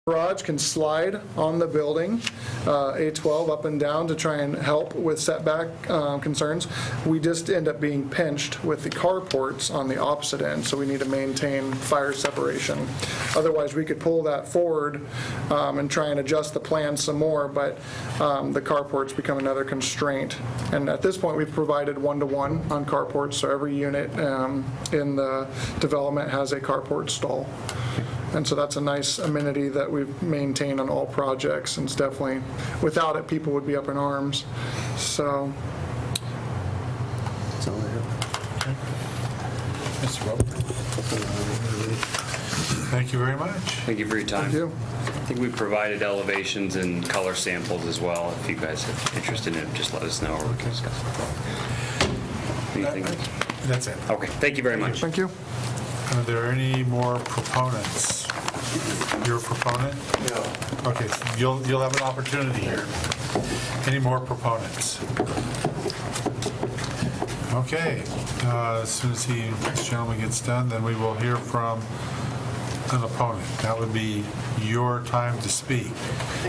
Garage can slide on the building, A12 up and down to try and help with setback concerns. We just end up being pinched with the carports on the opposite end, so we need to maintain fire separation. Otherwise, we could pull that forward and try and adjust the plan some more, but the carports become another constraint. And at this point, we've provided one-to-one on carports, so every unit in the development has a carport stall. And so that's a nice amenity that we've maintained on all projects, and it's definitely, without it, people would be up in arms. So. That's all I have. Okay. Mr. Rowe. Thank you very much. Thank you for your time. Thank you. I think we provided elevations and color samples as well. If you guys are interested in it, just let us know or we can discuss it. Anything else? That's it. Okay, thank you very much. Thank you. Are there any more proponents? You're a proponent? No. Okay, you'll have an opportunity here. Any more proponents? Okay, as soon as this gentleman gets done, then we will hear from an opponent. That would be your time to speak.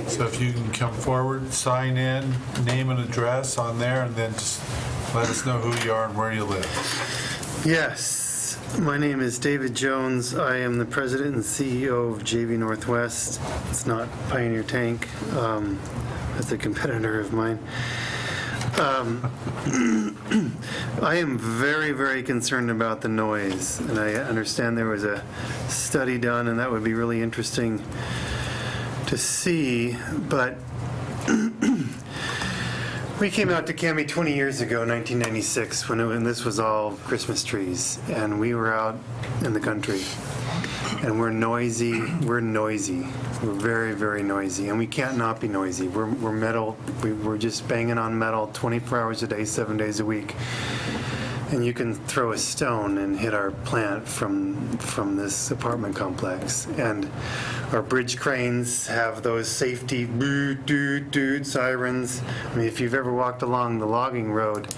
So if you can come forward, sign in, name and address on there, and then just let us know who you are and where you live. Yes, my name is David Jones. I am the president and CEO of JV Northwest. It's not Pioneer Tank. That's a competitor of mine. I am very, very concerned about the noise, and I understand there was a study done, and that would be really interesting to see, but we came out to Cami 20 years ago, 1996, when this was all Christmas trees, and we were out in the country, and we're noisy. We're very, very noisy, and we can't not be noisy. We're metal. We're just banging on metal 24 hours a day, 7 days a week. And you can throw a stone and hit our plant from this apartment complex. And our bridge cranes have those safety doot sirens. I mean, if you've ever walked along the logging road,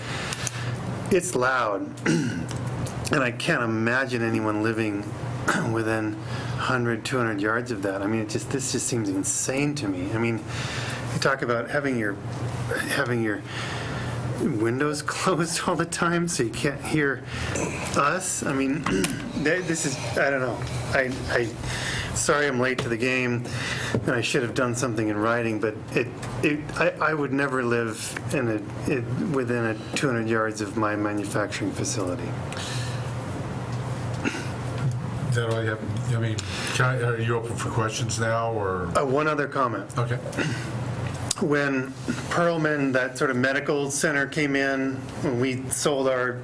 it's loud. And I can't imagine anyone living within 100, 200 yards of that. I mean, this just seems insane to me. I mean, you talk about having your windows closed all the time so you can't hear us. I mean, this is, I don't know. Sorry I'm late to the game, and I should have done something in writing, but I would never live within 200 yards of my manufacturing facility. Is that all you have? I mean, are you open for questions now, or? One other comment. Okay. When Perlman, that sort of medical center came in, when we sold our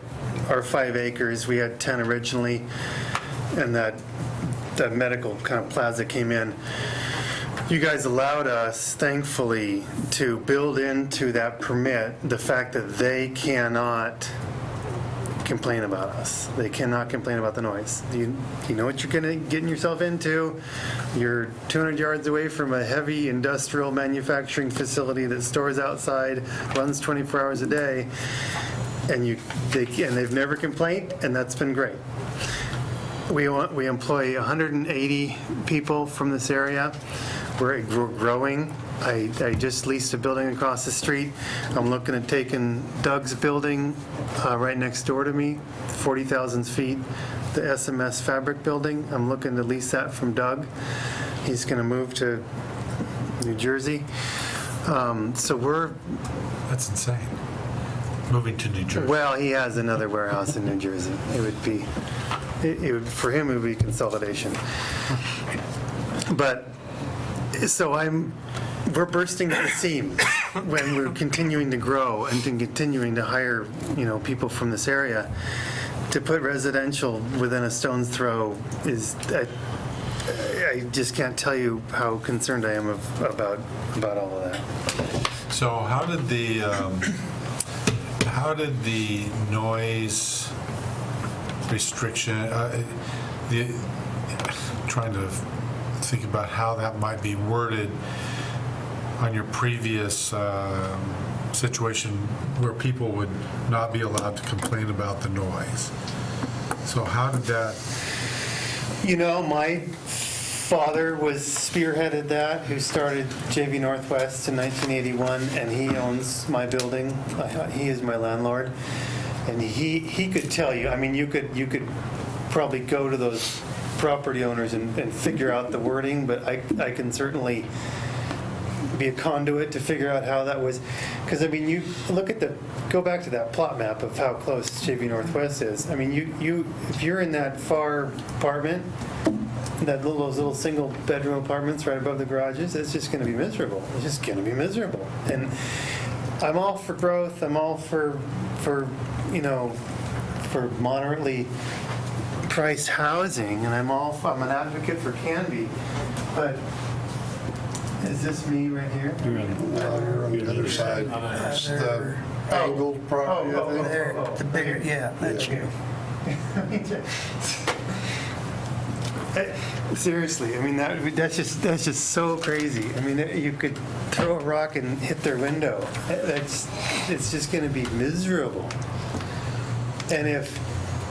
5 acres, we had 10 originally, and that medical kind of plaza came in. You guys allowed us, thankfully, to build into that permit the fact that they cannot complain about us. They cannot complain about the noise. You know what you're getting yourself into. You're 200 yards away from a heavy industrial manufacturing facility that stores outside, runs 24 hours a day, and they've never complained, and that's been great. We employ 180 people from this area. We're growing. I just leased a building across the street. I'm looking at taking Doug's building right next door to me, 40,000 feet, the SMS Fabric building. I'm looking to lease that from Doug. He's going to move to New Jersey. That's insane. Moving to New Jersey. Well, he has another warehouse in New Jersey. It would for him, it would be consolidation. But so we're bursting at the seams when we're continuing to grow and continuing to hire, people from this area. To put residential within a stone's throw is, I just can't tell you how concerned I am about all of that. So how did the noise restriction, trying to think about how that might be worded on your previous situation where people would not be allowed to complain about the noise. So how did that? My father was spearheaded that, who started JV Northwest in 1981, and he owns my building. He is my landlord, and he could tell you. I mean, you could probably go to those property owners and figure out the wording, but I can certainly be a conduit to figure out how that was. Because, I mean, you go back to that plot map of how close JV Northwest is. I mean, if you're in that far apartment, those little single bedroom apartments right above the garages, it's just going to be miserable. It's just going to be miserable. And I'm all for growth. I'm all for moderately priced housing, and I'm an advocate for Canby, but is this me right here? You're on the other side. It's the angled property, I think. There, the bigger, yeah, that's you. Seriously, I mean, that's just so crazy. I mean, you could throw a rock and hit their window. It's just going to be miserable. And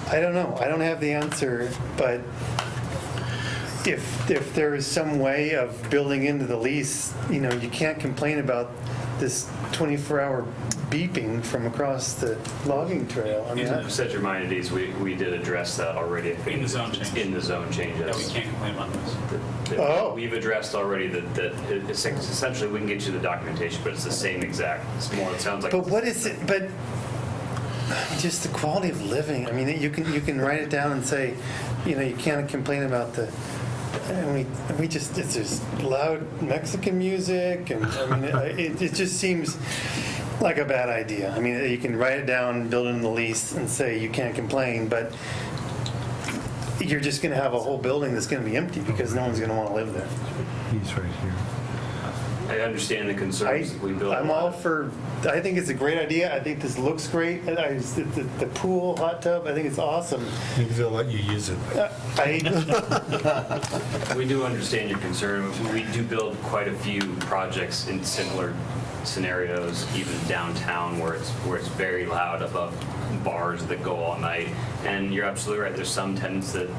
I don't know, I don't have the answer, but if there is some way of building into the lease, you can't complain about this 24-hour beeping from across the logging trail. I mean, Set your mind at ease, we did address that already. I think. In the zone change. In the zone changes. Yeah, we can't complain about this. Oh. We've addressed already that essentially we can get you the documentation, but it's the same exact. It's more, it sounds like. But what is it, but just the quality of living. I mean, you can write it down and say, you can't complain about and we just, it's just loud Mexican music, and I mean, it just seems like a bad idea. I mean, you can write it down, build it in the lease, and say you can't complain, but you're just going to have a whole building that's going to be empty because no one's going to want to live there. He's right here. I understand the concerns. We build. I'm all for. I think it's a great idea. I think this looks great. The pool, hot tub. I think it's awesome. Maybe they'll let you use it. We do understand your concern. We do build quite a few projects in similar scenarios, even downtown, where it's very loud above bars that go all night. And you're absolutely right. There's some tenants that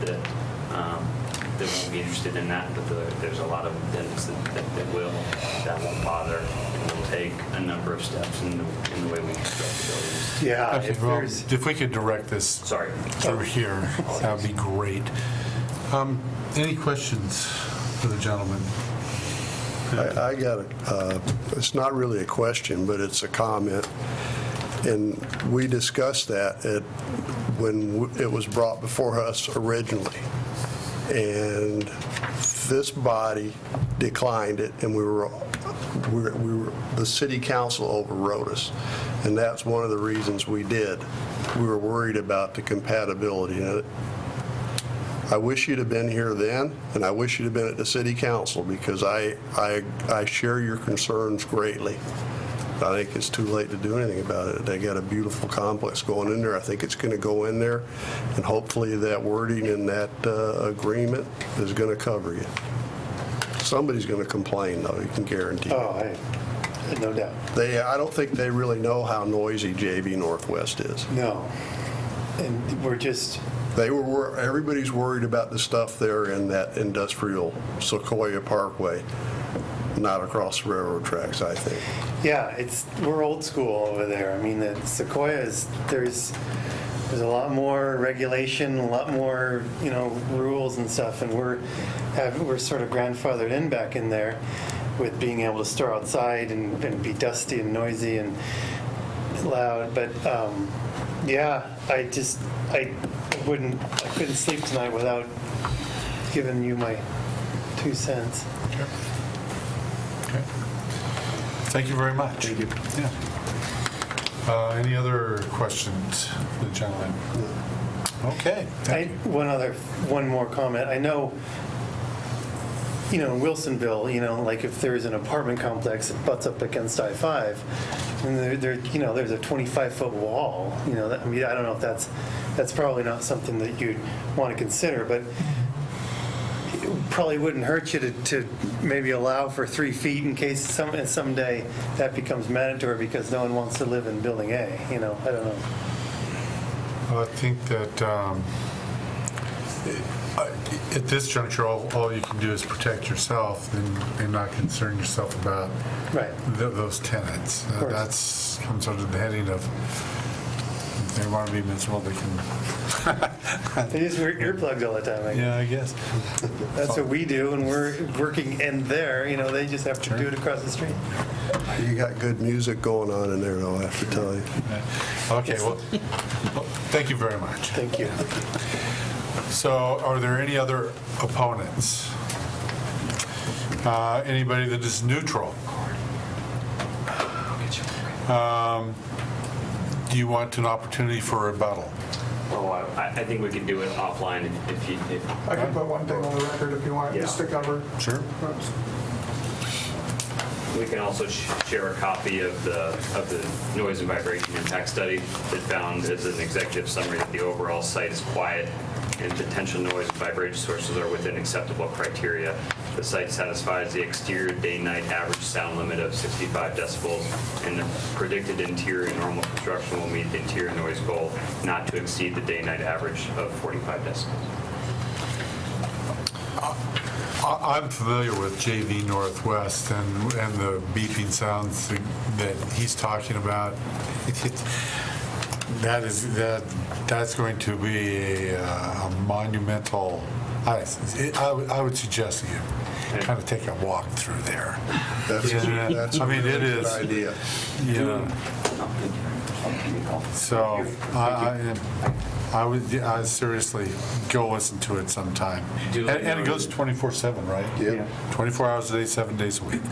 won't be interested in that, but there's a lot of tenants that won't bother, and will take a number of steps in the way we construct the buildings. Yeah. Okay, well, if we could direct this Sorry. through here, that would be great. Any questions for the gentleman? I got it's not really a question, but it's a comment. And we discussed that when it was brought before us originally. And this body declined it, and the city council overrode us. And that's one of the reasons we did. We were worried about the compatibility of it. I wish you'd have been here then, and I wish you'd have been at the city council, because I share your concerns greatly. I think it's too late to do anything about it. They got a beautiful complex going in there. I think it's going to go in there, and hopefully that wording in that agreement is going to cover you. Somebody's going to complain, though, you can guarantee. Oh, no doubt. I don't think they really know how noisy JV Northwest is. No. And we're just... Everybody's worried about the stuff there in that industrial Sequoia Parkway, not across the railroad tracks, I think. Yeah, we're old school over there. I mean, the Sequoia there's a lot more regulation, a lot more, rules and stuff, and we're sort of grandfathered in back in there with being able to store outside and be dusty and noisy and loud. But yeah, I couldn't sleep tonight without giving you my 2 cents. Okay. Thank you very much. Thank you. Yeah. Any other questions for the gentleman? Okay. Thank you. One more comment. I know, in Wilsonville, like if there's an apartment complex that butts up against I-5, and there's a 25-foot wall. I don't know if that's probably not something that you'd want to consider, but it probably wouldn't hurt you to maybe allow for 3 feet in case someday that becomes mandatory because no one wants to live in Building A. I don't know. Well, I think that At this juncture, all you can do is protect yourself and not concern yourself about Right. those tenants. course. That's comes under the heading of, if they want to be miserable, they can. They just wear earplugs all the time. I guess. Yeah, I guess. That's what we do, and we're working in there. They just have to do it across the street. You got good music going on in there, though, I have to tell you. Okay, well, thank you very much. Thank you. So are there any other opponents? Anybody that is neutral? Do you want an opportunity for rebuttal? Oh, I think we can do it offline if you, I can put one thing on the record if you want, just to cover. Sure. we can also share a copy of the noise and vibration impact study that found as an executive summary that the overall site is quiet and potential noise and vibration sources are within acceptable criteria. The site satisfies the exterior day-night average sound limit of 65 decibels, and the predicted interior normal construction will meet the interior noise goal not to exceed the day-night average of 45 decibels. I'm familiar with JV Northwest and the beeping sounds that he's talking about. That's going to be a monumental. I would suggest that you kind of take a walk through there. That's I mean, it a good is. idea. You know, so I seriously go listen to it sometime. And it goes 24/7, right? Yeah. 24 hours a day, 7 days a week.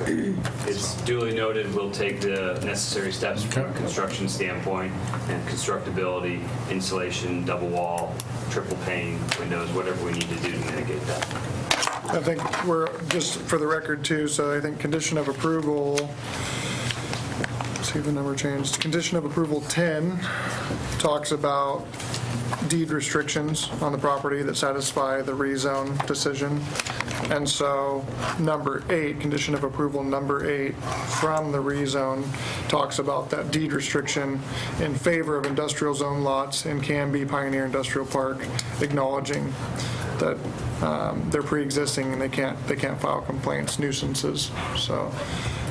It's duly noted, we'll take the necessary steps from a construction standpoint and constructability, insulation, double wall, triple pane, windows, whatever we need to do to mitigate that. I think we're, just for the record too, so I think condition of approval, see if the number changed. Condition of approval 10 talks about deed restrictions on the property that satisfy the rezone decision. And so number 8, condition of approval number 8 from the rezone talks about that deed restriction in favor of industrial zone lots in Canby Pioneer Industrial Park, acknowledging that they're pre-existing and they can't file complaints, nuisances. So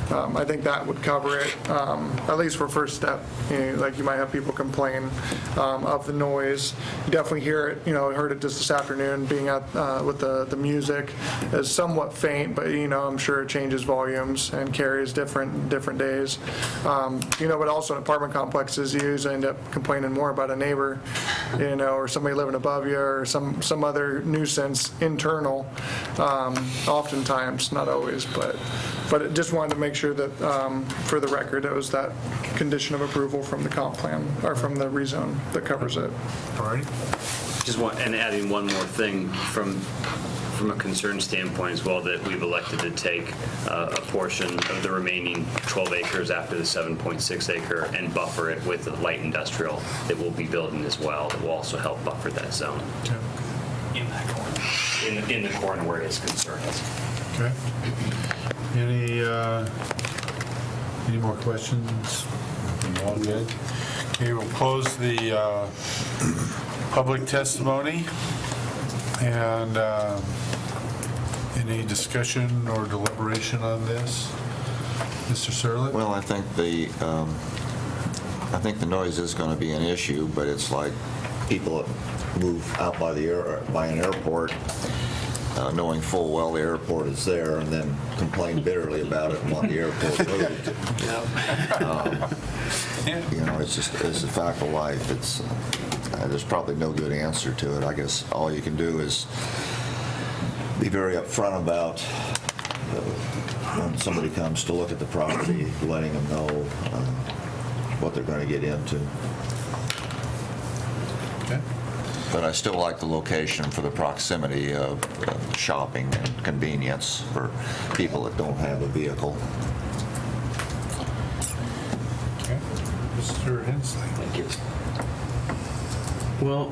I think that would cover it, at least for first step. Like you might have people complain of the noise. You definitely hear it. I heard it just this afternoon being at with the music is somewhat faint, but I'm sure it changes volumes and carries different days. But also in apartment complexes, you usually end up complaining more about a neighbor, or somebody living above you, or some other nuisance internal. Oftentimes, not always, but I just wanted to make sure that, for the record, it was that condition of approval from the comp plan, or from the rezone that covers it. All right? And adding one more thing from a concern standpoint as well, that we've elected to take a portion of the remaining 12 acres after the 7.6 acre and buffer it with light industrial that we'll be building as well, that will also help buffer that zone In that corner. in the corner where his concern is. Okay. Any more questions? All good? Okay, we'll close the public testimony. And any discussion or deliberation on this? Mr. Serlet? Well, I think the noise is going to be an issue, but it's like people that move out by an airport, knowing full well the airport is there, and then complain bitterly about it and want the airport moved. It's a fact of life. There's probably no good answer to it. I guess all you can do is be very upfront about when somebody comes to look at the property, letting them know what they're going to get into. Okay. But I still like the location for the proximity of shopping and convenience for people that don't have a vehicle. Okay. Mr. Hensley? Thank you. Well,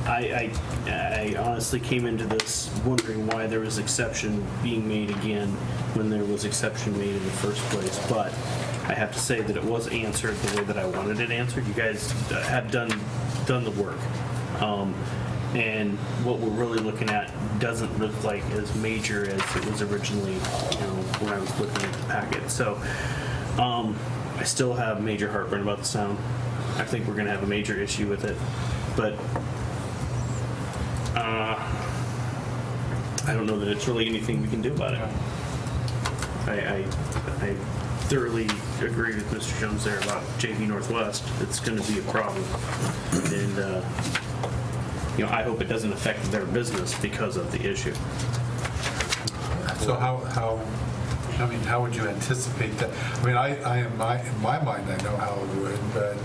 I honestly came into this wondering why there was exception being made again when there was exception made in the first place, but I have to say that it was answered the way that I wanted it answered. You guys have done the work. And what we're really looking at doesn't look like as major as it was originally, when I was looking at the packet. So I still have major heartburn about the sound. I think we're gonna have a major issue with it, but I don't know that it's really anything we can do about it. I thoroughly agree with Mr. Jones there about JV Northwest. It's going to be a problem, and I hope it doesn't affect their business because of the issue. So how would you anticipate that? I mean, in my mind, I know how it would, but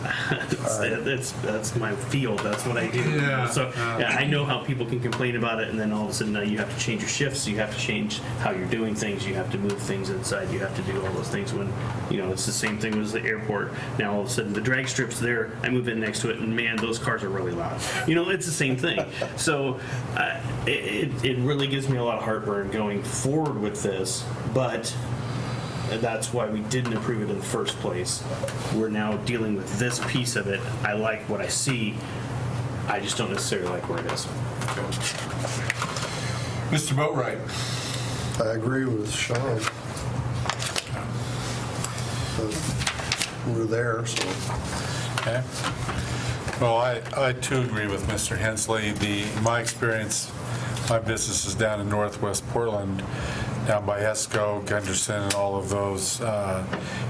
That's my field. That's what I do. Yeah, So I know how people can complain about it, and then all of a sudden now you have to change your shifts. You have to change how you're doing things. You have to move things inside. You have to do all those things when it's the same thing as the airport. Now all of a sudden the drag strip's there. I move in next to it, and man, those cars are really loud. It's the same thing. So it really gives me a lot of heartburn going forward with this, but. That's why we didn't approve it in the first place. We're now dealing with this piece of it. I like what I see. I just don't necessarily like where it is. Mr. Boatwright. I agree with Sean. But we're there, so. Okay. Well, I too agree with Mr. Hensley. My experience, my business is down in northwest Portland, down by Esco, Gunderson, and all of those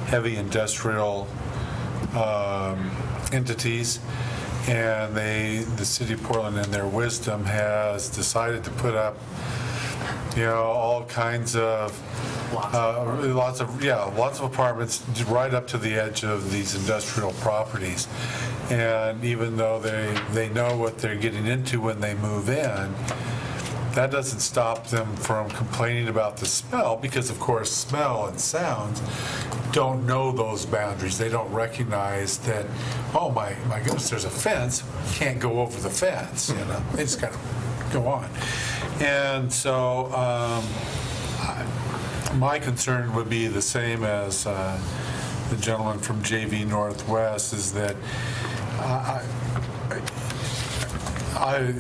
heavy industrial entities. And the city of Portland, in their wisdom, has decided to put up, all kinds of lots of apartments right up to the edge of these industrial properties. And even though they know what they're getting into when they move in, that doesn't stop them from complaining about the smell, because of course smell and sound don't know those boundaries. They don't recognize that, oh my goodness, there's a fence, can't go over the fence, they just kind of go on. And so my concern would be the same as the gentleman from JV Northwest, is that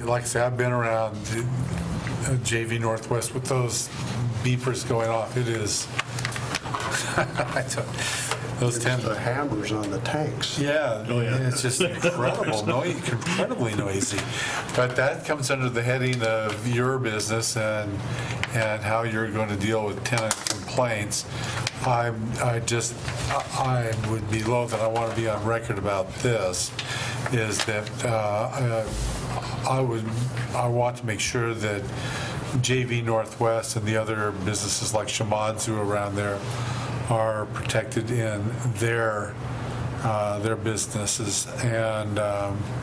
like I say, I've been around JV Northwest with those beepers going off. It is, those tend The to, hammers on the tanks. yeah, it's just incredibly noisy. But that comes under the heading of your business and how you're going to deal with tenant complaints. I would be loath, and I want to be on record about this, is that I want to make sure that JV Northwest and the other businesses like Shimadzu around there are protected in their businesses, and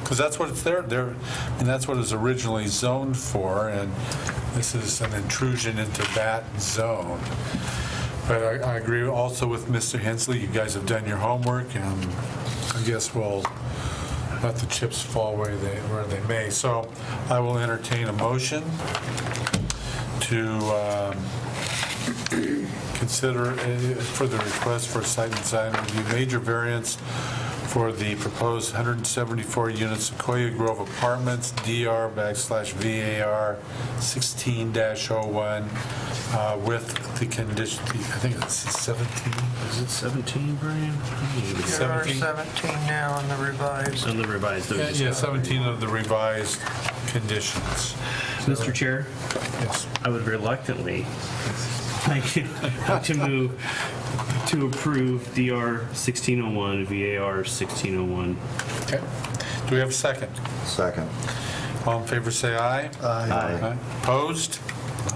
because that's what it's there, and that's what it's originally zoned for, and this is an intrusion into that zone. But I agree also with Mr. Hensley. You guys have done your homework, and I guess we'll let the chips fall where they may. So I will entertain a motion to consider for the request for site design review major variance for the proposed 174-unit Sequoia Grove Apartments, DR/VAR 16-01, with the condition, I think it's 17. Is it 17, Brian? There are 17 now on the revised. On the revised. Yeah, 17 of the revised conditions. Mr. Chair, Yes. I would reluctantly like to move to approve DR 1601, VAR 1601. Okay. Do we have a second? Second. All in favor, say aye. Aye. Opposed?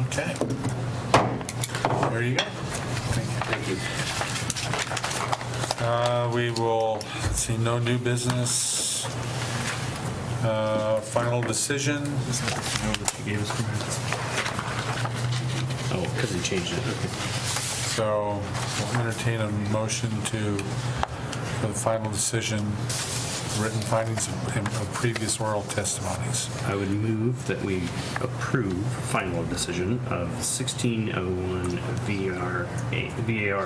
Okay. There you go. Thank you. We will, let's see, no new business. Final decision. Is that the note that you gave us, Brian? Oh, because he changed it. Okay. So we'll entertain a motion for the final decision, written findings of previous oral testimonies. I would move that we approve final decision of 1601 VAR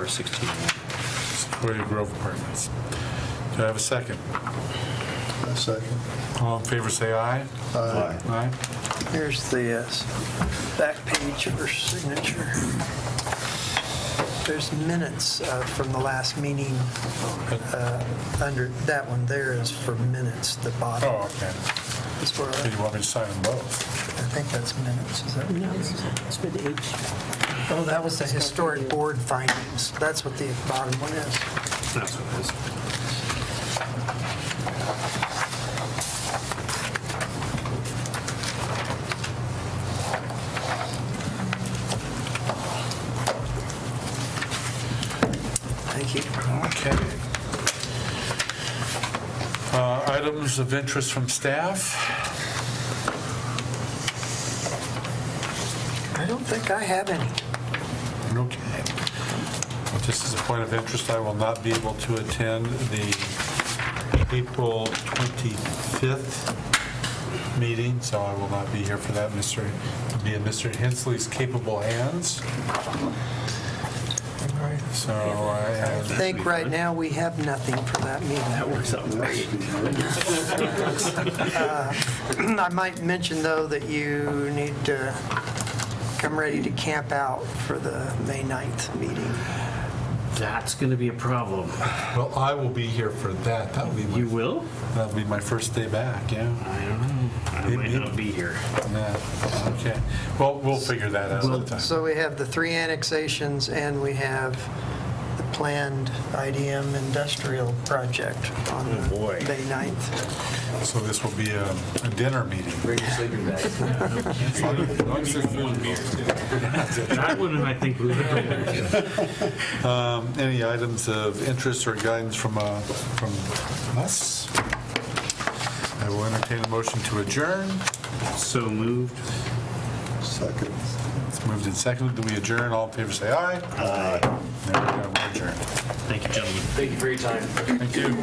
1601. Sequoia Grove Apartments. Do I have a second? Second. All in favor, say aye. Aye. Aye. Here's the back page for signature. There's minutes from the last meeting. Under that one there is for minutes, the bottom. Oh, okay. That's where So you want me to sign them both? I think that's minutes. Is that Oh, that was the historic board findings. That's what the bottom one is. That's what it is. Thank you. Okay. Items of interest from staff? I don't think I have any. Okay. Just as a point of interest, I will not be able to attend the April 25th meeting, so I will not be here for that. It'll be in Mr. Hensley's capable hands. So I think right now we have nothing for that meeting. That works out great. I might mention, though, that you need to come ready to camp out for the May 9th meeting. That's going to be a problem. Well, I will be here for that. You will? That'll be my first day back, yeah. I don't know. I might not be here. Yeah, okay. Well, we'll figure that out at the time. So we have the 3 annexations, and we have the planned IDM industrial project on Oh, boy. May 9th. So this will be a dinner meeting. Bring your sleeping bags. That one I think we would Any items of interest or guidance from us? I will entertain a motion to adjourn. So moved. Second. It's moved and seconded. Do we adjourn? All in favor, say aye. Aye. There we go. We're adjourned. Thank you, gentlemen. Thank you for your time. Thank you.